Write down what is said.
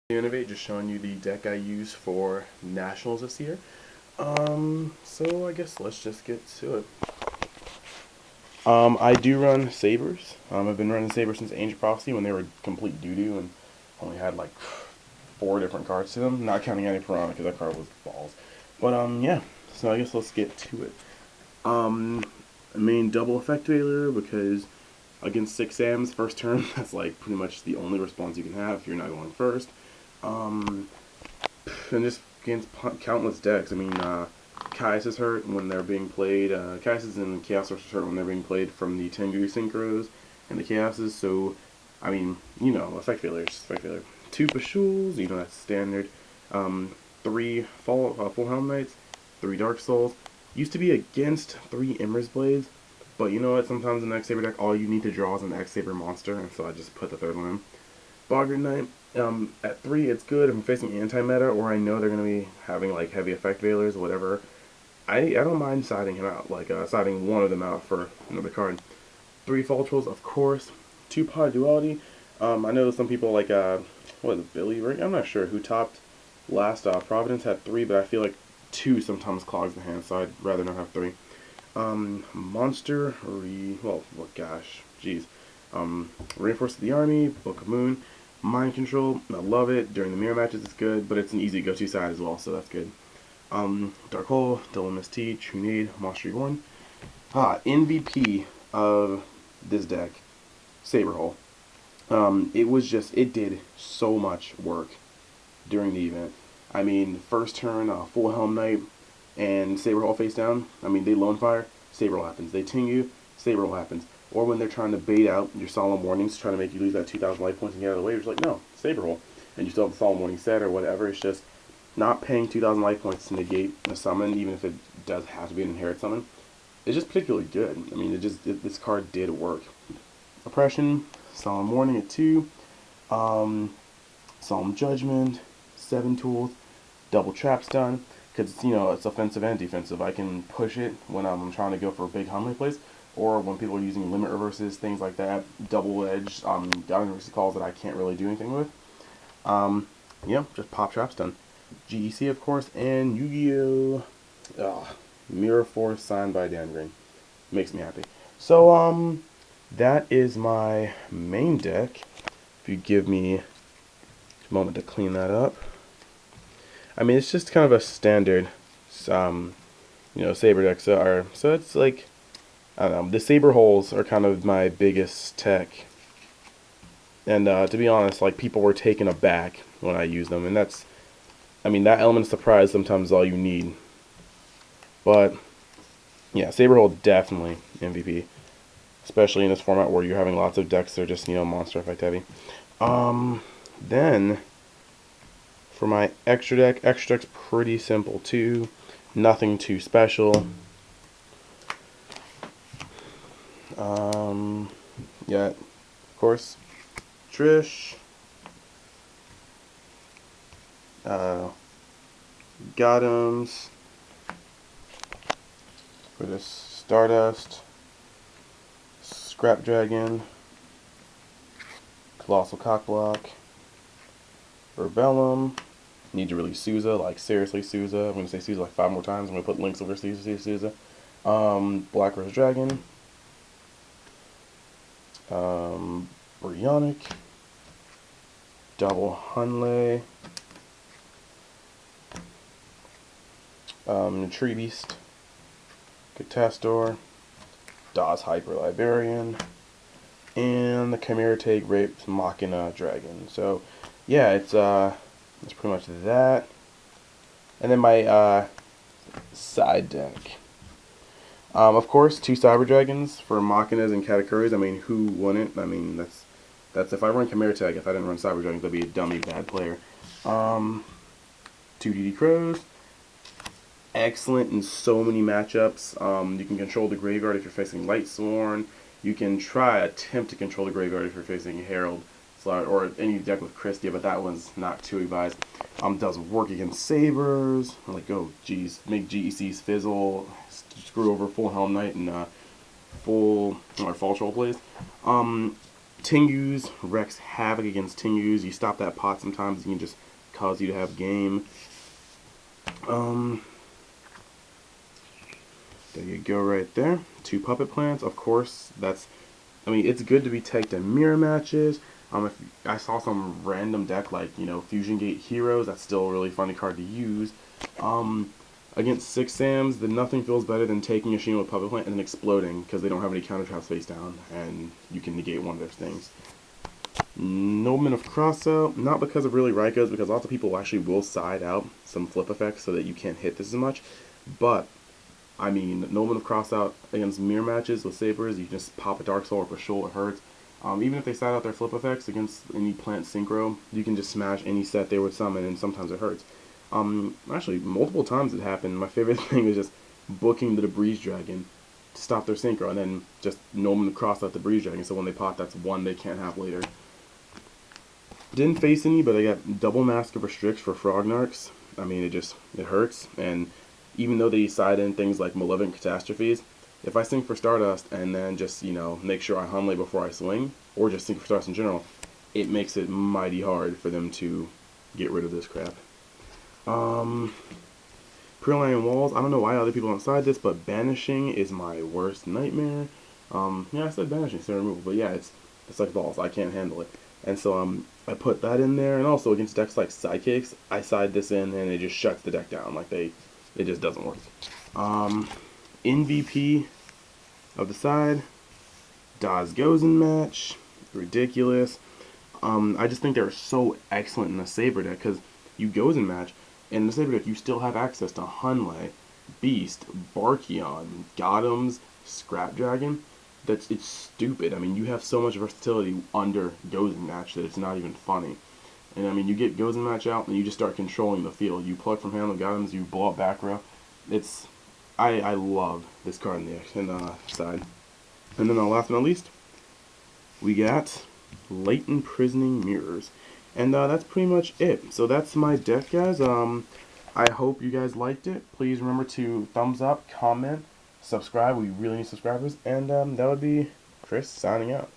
Innovate, just showing you the deck I use for nationals this year. So I guess let's just get to it. I do run sabers. I've been running sabers since Ancient Prophecy when they were complete doo-doo and only had like 4 different cards to them, not counting any Piranha because that card was balls. But yeah. So I guess let's get to it. I main double effect veiler because against 6 Ams first turn, that's like pretty much the only response you can have if you're not going first. Um, and just against countless decks. I mean, Kais is hurt when they're being played. Kai's and Chaos Sorcerer's hurt when they're being played from the Tengu Synchros and the Chaoses. So, I mean, effect failures, effect failure. 2 Pashuls, that's standard. 3 Full Helm Knights, 3 Dark Souls. Used to be against 3 Immer's Blades, but you know what? Sometimes in the X-Saber deck, all you need to draw is an X-Saber monster, and so I just put the 3rd one in. Boggart Knight, at 3, it's good if I'm facing anti-meta, or I know they're going to be having, like, heavy effect veilers, whatever. I don't mind siding him out, like, siding one of them out for another card. 3 Faltrolls, of course. 2 Pod Duality. I know some people, like, what is it, Billy, right? I'm not sure who topped last. Providence had 3, but I feel like 2 sometimes clogs the hand, so I'd rather not have 3. Monster, gosh, jeez. Reinforce the Army, Book of Moon. Mind Control, I love it. During the mirror matches, it's good, but it's an easy go-to side as well, so that's good. Dark Hole, Double MST, True Need, Monster Reborn. MVP of this deck, Saber Hole. It did so much work during the event. I mean, first turn, Full Helm Knight and Saber Hole face down. I mean, they Lone Fire, Saber Hole happens. They Tengu, Saber Hole happens. Or when they're trying to bait out your Solemn Warnings, trying to make you lose that 2,000 life points and get out of the way, you're just like, no, Saber Hole. And you still have the Solemn Warning set or whatever. It's just not paying 2,000 life points to negate a summon, even if it does have to be an inherit summon. It's just particularly good. I mean, this card did work. Oppression, Solemn Warning at 2, Solemn Judgment, 7 tools, double trap stun, because it's offensive and defensive. I can push it when I'm trying to go for a big Humley plays, or when people are using limit reverses, things like that, double edge, University calls that I can't really do anything with. Just pop trap stun. GEC, of course, and Yu-Gi-Oh! Mirror Force signed by Dan Green. Makes me happy. So, that is my main deck. If you give me a moment to clean that up. I mean, it's just kind of a standard, Saber deck. So it's like, I don't know, the Saber holes are kind of my biggest tech. And to be honest, like, people were taken aback when I used them. And that element of surprise sometimes is all you need. But, yeah, Saber hole definitely MVP. Especially in this format where you're having lots of decks that are just, monster effect heavy. Then, for my extra deck's pretty simple too. Nothing too special. Yeah, of course, Trish, Gotham's, for this Stardust, Scrap Dragon, Colossal Cockblock, Rebellum. Need to release Souza, like seriously Souza. I'm going to say Souza like 5 more times. I'm going to put links over Souza. Black Rose Dragon. Brionic. Double Hunley. Tree Beast. Catastor. Das Hyper Librarian. And the Chimera Take Rapes Machina Dragon. So, yeah, it's pretty much that. And then my side deck. Of course, 2 Cyber Dragons for Machinas and Katakuris. I mean, who wouldn't? I mean, that's if I run Chimera Tag, if I didn't run Cyber Dragons, I'd be a dummy bad player. 2 DD Crows. Excellent in so many matchups. You can control the graveyard if you're facing Lightsworn. You can attempt to control the graveyard if you're facing Herald, or any deck with Christia, but that one's not too advised. Does work against Sabers. Like, oh, geez, make GECs fizzle, screw over Full Helm Knight and full or Fall Troll plays. Tengus wreaks havoc against Tengus. You stop that pot sometimes, it can just cause you to have game. There you go right there. 2 puppet plants. Of course, I mean, it's good to be tagged in mirror matches. If I saw some random deck like, Fusion Gate Heroes, that's still a really funny card to use. Against 6 Sams, nothing feels better than taking a Sheen with Puppet Plant and then exploding because they don't have any counter traps face down, and you can negate one of their things. Nobleman of Crossout, not because of really Raikas, because lots of people actually will side out some flip effects so that you can't hit this as much, but I mean, Nobleman of Crossout against mirror matches with Sabers, you can just pop a Dark Soul or a Shoal, it hurts. Even if they side out their flip effects against any plant synchro, you can just smash any set they would summon, and sometimes it hurts. Actually, multiple times it happened. My favorite thing was just booking the Breeze Dragon to stop their synchro, and then just Nobleman of Crossout the Breeze Dragon, so when they pop, that's one they can't have later. Didn't face any, but I got double Mask of Restricts for Frognarks. I mean, it hurts, and even though they side in things like Malevolent Catastrophes, if I sink for Stardust and then just, make sure I Hunley before I swing, or just sink for Stardust in general, it makes it mighty hard for them to get rid of this crap. Pre-Lion Walls, I don't know why other people don't side this, but Banishing is my worst nightmare. Yeah, I said Banishing, so removal, but yeah, it's like balls, I can't handle it. And so I put that in there, and also against decks like Sidekicks, I side this in and it just shuts the deck down, it just doesn't work. MVP of the side, Daz Gozen match, ridiculous. I just think they're so excellent in the Saber deck, because you Gozen match, in the Saber deck you still have access to Hunley, Beast, Barkion, Gothams, Scrap Dragon. It's stupid. I mean, you have so much versatility under Gozen match that it's not even funny. And I mean, you get Gozen match out and you just start controlling the field. You plug from hand with Gothams, you blow up back row. I love this card in the side. And then last but not least, we got Latent Prisoning Mirrors. And that's pretty much it. So that's my deck, guys. I hope you guys liked it. Please remember to thumbs up, comment, subscribe. We really need subscribers. And that would be Chris signing out.